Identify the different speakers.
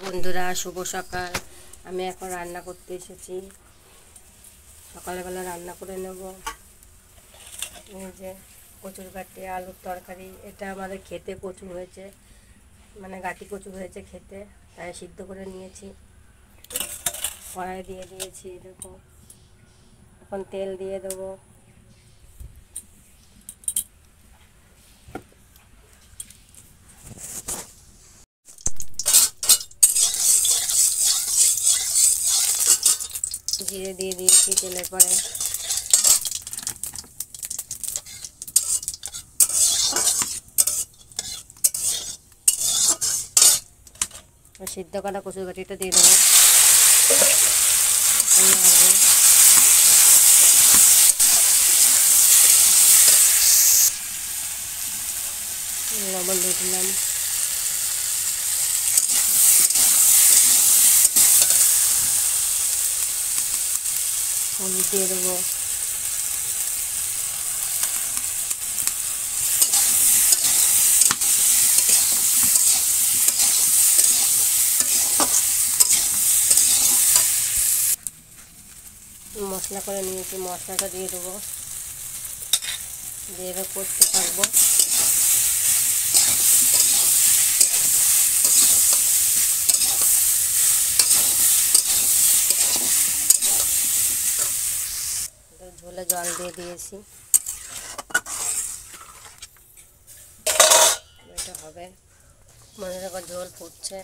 Speaker 1: বন্ধুরা শুভ সকাল। আমি এখন রান্না করতে এসেছি। সকালবেলা রান্না করে নেব। এই যে কচুর গাঁটি আলুর তরকারি, এটা আমাদের খেতে কচু হয়েছে, মানে গাঁটি কচু হয়েছে খেতে, তাই সিদ্ধ করে নিয়েছি। কড়াই দিয়ে দিয়েছি, দেখো এখন তেল দিয়ে দেবো। জিরে দিয়ে দিয়েছি তেলের পরে। সিদ্ধ করা কচুর গাঁটিটা দিয়ে দেবো। লবণ দিয়ে দিলাম। হলুদ দিয়ে দেবো। মশলা করে নিয়েছি, মশলাটা দিয়ে দেবো। দিয়ে করতে থাকবো। ঝোলে জল দিয়ে দিয়েছি, এটা হবে। মনে রাখো ঝোল ফুটছে।